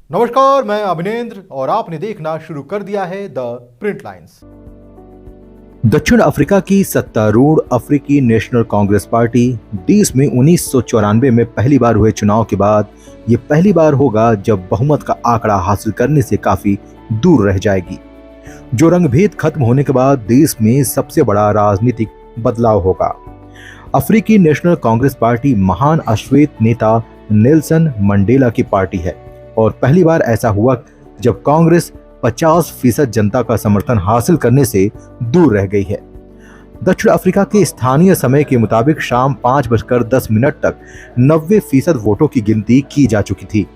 नमस्कार, मैं अभिनेंद्र और आपने देखना शुरू कर दिया है द प्रिंट लाइन्स। दक्षिण अफ्रीका की सत्तारूढ़ अफ्रीकी नेशनल कांग्रेस पार्टी देश में 1994 में पहली बार हुए चुनाव के बाद ये पहली बार होगा जब बहुमत का आंकड़ा हासिल करने से काफी दूर रह जाएगी। जो रंगभेद खत्म होने के बाद देश में सबसे बड़ा राजनीतिक बदलाव होगा। अफ्रीकी नेशनल कांग्रेस पार्टी महान अश्वेत नेता नेल्सन मंडेला की पार्टी है और पहली बार ऐसा हुआ जब कांग्रेस 50% जनता का समर्थन हासिल करने से दूर रह गई है। दक्षिण अफ्रीका के स्थानीय समय के मुताबिक शाम 5:10 तक 90% वोटों की गिनती की जा चुकी थी,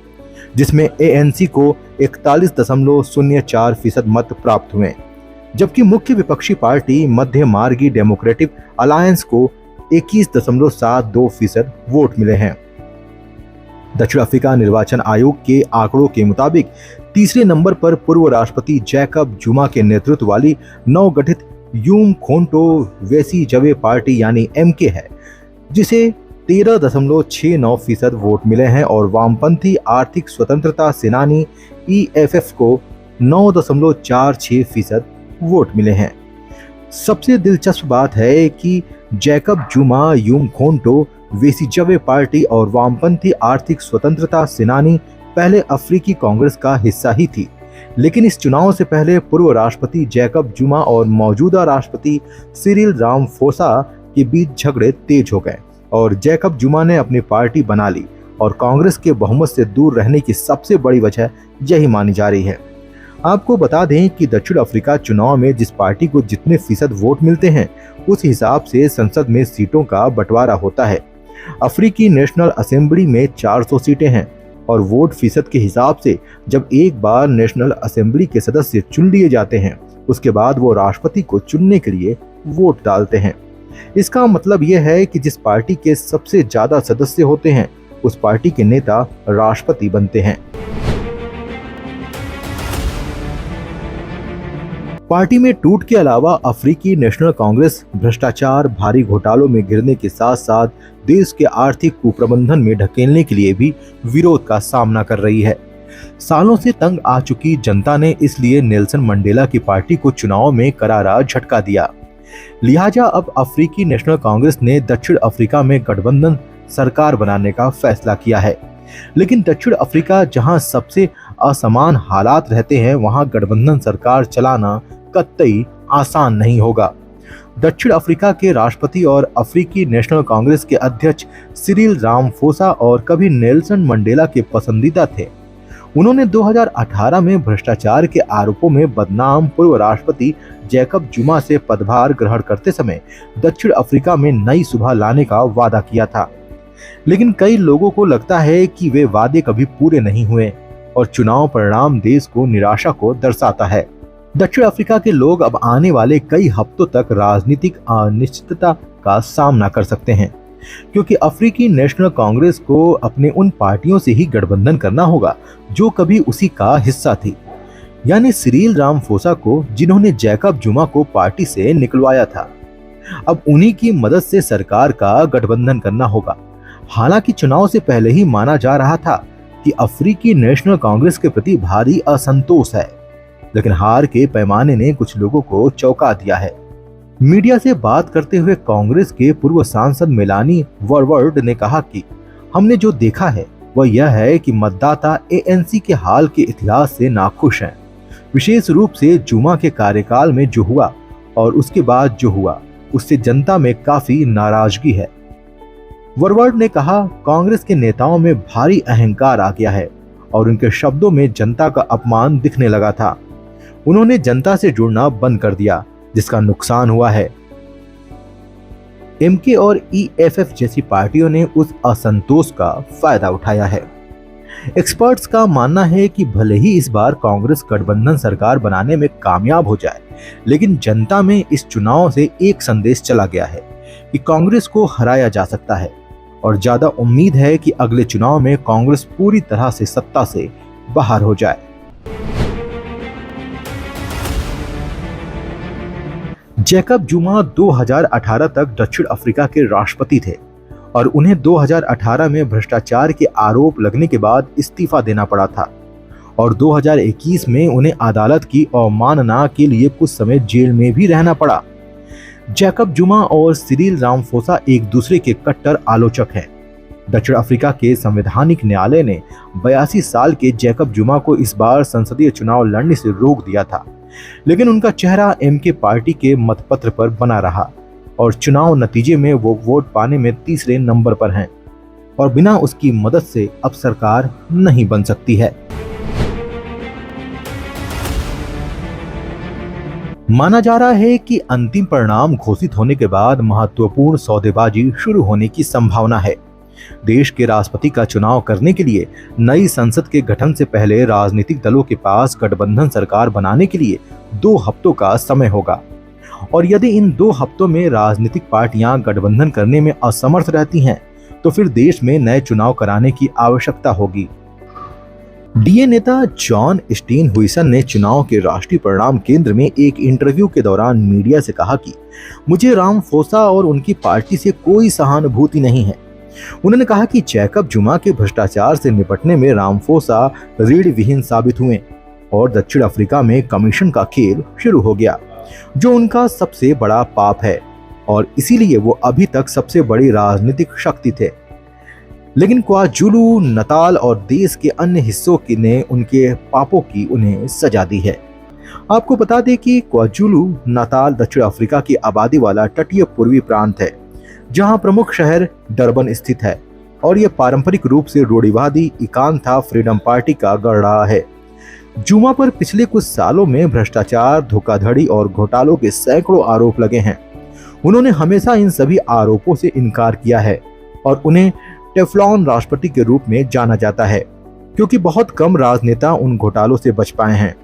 जिसमें ANC को 41.04% मत प्राप्त हुए, जबकि मुख्य विपक्षी पार्टी मध्य मार्गी डेमोक्रेटिक अलायंस को 21.72% वोट मिले हैं। दक्षिण अफ्रीका निर्वाचन आयोग के आंकड़ों के मुताबिक तीसरे नंबर पर पूर्व राष्ट्रपति जैकब जुमा के नेतृत्व वाली नवगठित यूमखोंटो वेसीजवे पार्टी यानी MK है, जिसे 13.69% वोट मिले हैं और वामपंथी आर्थिक स्वतंत्रता सेनानी EFF को 9.46% वोट मिले हैं। सबसे दिलचस्प बात है कि जैकब जुमा यूमखोंटो वेसीजवे पार्टी और वामपंथी आर्थिक स्वतंत्रता सेनानी पहले अफ्रीकी कांग्रेस का हिस्सा ही थी, लेकिन इस चुनाव से पहले पूर्व राष्ट्रपति जैकब जुमा और मौजूदा राष्ट्रपति सिरिल रामाफोसा के बीच झगड़े तेज हो गए और जैकब जुमा ने अपनी पार्टी बना ली और कांग्रेस के बहुमत से दूर रहने की सबसे बड़ी वजह यही मानी जा रही है। आपको बता दें कि दक्षिण अफ्रीका चुनाव में जिस पार्टी को जितने फीसद वोट मिलते हैं उस हिसाब से संसद में सीटों का बंटवारा होता है। अफ्रीकी नेशनल असेंबली में 400 सीटें हैं और वोट फीसद के हिसाब से जब एक बार नेशनल असेंबली के सदस्य चुन लिए जाते हैं उसके बाद वो राष्ट्रपति को चुनने के लिए वोट डालते हैं। इसका मतलब यह है कि जिस पार्टी के सबसे ज्यादा सदस्य होते हैं उस पार्टी के नेता राष्ट्रपति बनते हैं। पार्टी में टूट के अलावा अफ्रीकी नेशनल कांग्रेस भ्रष्टाचार, भारी घोटालों में गिरने के साथ साथ देश के आर्थिक कुप्रबंधन में ढकेलने के लिए भी विरोध का सामना कर रही है। सालों से तंग आ चुकी जनता ने इसलिए नेल्सन मंडेला की पार्टी को चुनाव में करारा झटका दिया। लिहाजा अब अफ्रीकी नेशनल कांग्रेस ने दक्षिण अफ्रीका में गठबंधन सरकार बनाने का फैसला किया है। लेकिन दक्षिण अफ्रीका जहां सबसे असमान हालात रहते हैं वहां गठबंधन सरकार चलाना कतई आसान नहीं होगा। दक्षिण अफ्रीका के राष्ट्रपति और अफ्रीकी नेशनल कांग्रेस के अध्यक्ष सिरिल रामाफोसा और कभी नेल्सन मंडेला के पसंदीदा थे। उन्होंने 2018 में भ्रष्टाचार के आरोपों में बदनाम पूर्व राष्ट्रपति जैकब जुमा से पदभार ग्रहण करते समय दक्षिण अफ्रीका में नई सुबह लाने का वादा किया था, लेकिन कई लोगों को लगता है कि वे वादे कभी पूरे नहीं हुए और चुनाव परिणाम देश को निराशा को दर्शाता है। दक्षिण अफ्रीका के लोग अब आने वाले कई हफ्तों तक राजनीतिक अनिश्चितता का सामना कर सकते हैं, क्योंकि अफ्रीकी नेशनल कांग्रेस को अपने उन पार्टियों से ही गठबंधन करना होगा जो कभी उसी का हिस्सा थी, यानी सिरिल रामाफोसा को, जिन्होंने जैकब जुमा को पार्टी से निकलवाया था। अब उन्हीं की मदद से सरकार का गठबंधन करना होगा। हालांकि चुनाव से पहले ही माना जा रहा था कि अफ्रीकी नेशनल कांग्रेस के प्रति भारी असंतोष है, लेकिन हार के पैमाने ने कुछ लोगों को चौंका दिया है। मीडिया से बात करते हुए कांग्रेस के पूर्व सांसद मेलानी वर्वर्ड ने कहा कि हमने जो देखा है वह यह है कि मतदाता ANC के हाल के इतिहास से नाखुश हैं, विशेष रूप से जुमा के कार्यकाल में जो हुआ और उसके बाद जो हुआ उससे जनता में काफी नाराजगी है। वर्वर्ड ने कहा, कांग्रेस के नेताओं में भारी अहंकार आ गया है और उनके शब्दों में जनता का अपमान दिखने लगा था। उन्होंने जनता से जुड़ना बंद कर दिया, जिसका नुकसान हुआ है। MK और EFF जैसी पार्टियों ने उस असंतोष का फायदा उठाया है। एक्सपर्ट्स का मानना है कि भले ही इस बार कांग्रेस गठबंधन सरकार बनाने में कामयाब हो जाए, लेकिन जनता में इस चुनाव से एक संदेश चला गया है कि कांग्रेस को हराया जा सकता है और ज्यादा उम्मीद है कि अगले चुनाव में कांग्रेस पूरी तरह से सत्ता से बाहर हो जाए। जैकब जुमा 2018 तक दक्षिण अफ्रीका के राष्ट्रपति थे और उन्हें 2018 में भ्रष्टाचार के आरोप लगने के बाद इस्तीफा देना पड़ा था। और 2021 में उन्हें अदालत की अवमानना के लिए कुछ समय जेल में भी रहना पड़ा। जैकब जुमा और सिरिल रामाफोसा एक दूसरे के कट्टर आलोचक हैं। दक्षिण अफ्रीका के संवैधानिक न्यायालय ने 82 साल के जैकब जुमा को इस बार संसदीय चुनाव लड़ने से रोक दिया था, लेकिन उनका चेहरा एमके पार्टी के मतपत्र पर बना रहा और चुनाव नतीजे में वो वोट पाने में तीसरे नंबर पर हैं और बिना उसकी मदद से अब सरकार नहीं बन सकती है। माना जा रहा है कि अंतिम परिणाम घोषित होने के बाद महत्वपूर्ण सौदेबाजी शुरू होने की संभावना है। देश के राष्ट्रपति का चुनाव करने के लिए नई संसद के गठन से पहले राजनीतिक दलों के पास गठबंधन सरकार बनाने के लिए 2 हफ्तों का समय होगा और यदि इन 2 हफ्तों में राजनीतिक पार्टियां गठबंधन करने में असमर्थ रहती हैं, तो फिर देश में नए चुनाव कराने की आवश्यकता होगी। डीए नेता जॉन स्टेनहुइसन ने चुनाव के राष्ट्रीय परिणाम केंद्र में एक इंटरव्यू के दौरान मीडिया से कहा कि मुझे रामाफोसा और उनकी पार्टी से कोई सहानुभूति नहीं है। उन्होंने कहा कि जैकब जुमा के भ्रष्टाचार से निपटने में रामाफोसा रीढ़ विहीन साबित हुए और दक्षिण अफ्रीका में कमीशन का खेल शुरू हो गया, जो उनका सबसे बड़ा पाप है और इसीलिए वो अभी तक सबसे बड़ी राजनीतिक शक्ति थे। लेकिन क्वाजुलू नताल और देश के अन्य हिस्सों ने उनके पापों की उन्हें सजा दी है। आपको बता दें कि क्वाजुलू नताल दक्षिण अफ्रीका की आबादी वाला तटीय पूर्वी प्रांत है, जहां प्रमुख शहर डरबन स्थित है और यह पारंपरिक रूप से रूढ़िवादी इकांथा फ्रीडम पार्टी का गढ़ रहा है। जुमा पर पिछले कुछ सालों में भ्रष्टाचार, धोखाधड़ी और घोटालों के सैकड़ों आरोप लगे हैं। उन्होंने हमेशा इन सभी आरोपों से इनकार किया है और उन्हें टेफ्लॉन राष्ट्रपति के रूप में जाना जाता है, क्योंकि बहुत कम राजनेता उन घोटालों से बच पाए हैं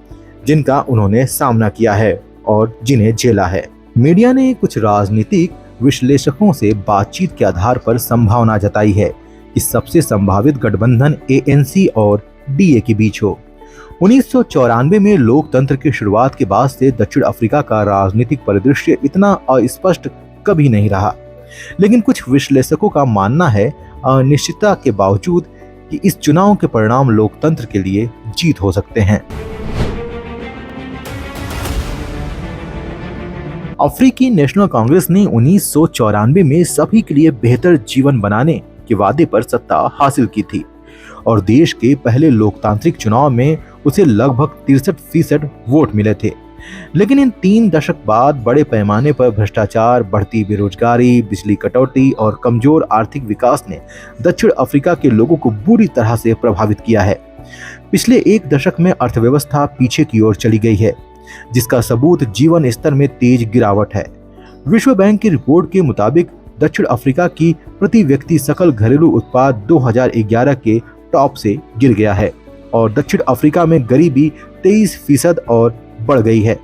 जिनका उन्होंने सामना किया है और जिन्हें झेला है। मीडिया ने कुछ राजनीतिक विश्लेषकों से बातचीत के आधार पर संभावना जताई है कि सबसे संभावित गठबंधन एएनसी और डीए के बीच हो। 1994 में लोकतंत्र की शुरुआत के बाद से दक्षिण अफ्रीका का राजनीतिक परिदृश्य इतना अस्पष्ट कभी नहीं रहा, लेकिन कुछ विश्लेषकों का मानना है अनिश्चितता के बावजूद कि इस चुनाव के परिणाम लोकतंत्र के लिए जीत हो सकते हैं। अफ्रीकी नेशनल कांग्रेस ने 1994 में सभी के लिए बेहतर जीवन बनाने के वादे पर सत्ता हासिल की थी और देश के पहले लोकतांत्रिक चुनाव में उसे लगभग 63% वोट मिले थे। लेकिन इन 3 दशक बाद बड़े पैमाने पर भ्रष्टाचार, बढ़ती बेरोजगारी, बिजली कटौती और कमजोर आर्थिक विकास ने दक्षिण अफ्रीका के लोगों को बुरी तरह से प्रभावित किया है। पिछले 1 दशक में अर्थव्यवस्था पीछे की ओर चली गई है, जिसका सबूत जीवन स्तर में तेज गिरावट है। विश्व बैंक की रिपोर्ट के मुताबिक दक्षिण अफ्रीका की प्रति व्यक्ति सकल घरेलू उत्पाद 2011 के टॉप से गिर गया है और दक्षिण अफ्रीका में गरीबी 23% और बढ़ गई है।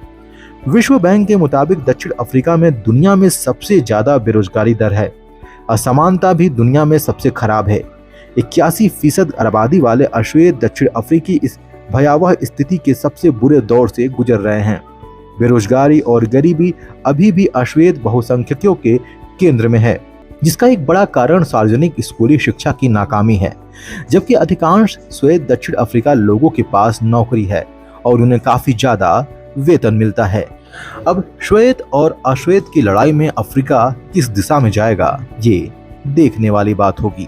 विश्व बैंक के मुताबिक दक्षिण अफ्रीका में दुनिया में सबसे ज्यादा बेरोजगारी दर है। असमानता भी दुनिया में सबसे खराब है। 81% आबादी वाले अश्वेत दक्षिण अफ्रीकी इस भयावह स्थिति के सबसे बुरे दौर से गुजर रहे हैं। बेरोजगारी और गरीबी अभी भी अश्वेत बहुसंख्यकों के केंद्र में है, जिसका एक बड़ा कारण सार्वजनिक स्कूली शिक्षा की नाकामी है, जबकि अधिकांश श्वेत दक्षिण अफ्रीका लोगों के पास नौकरी है और उन्हें काफी ज्यादा वेतन मिलता है। अब श्वेत और अश्वेत की लड़ाई में अफ्रीका किस दिशा में जाएगा, ये देखने वाली बात होगी।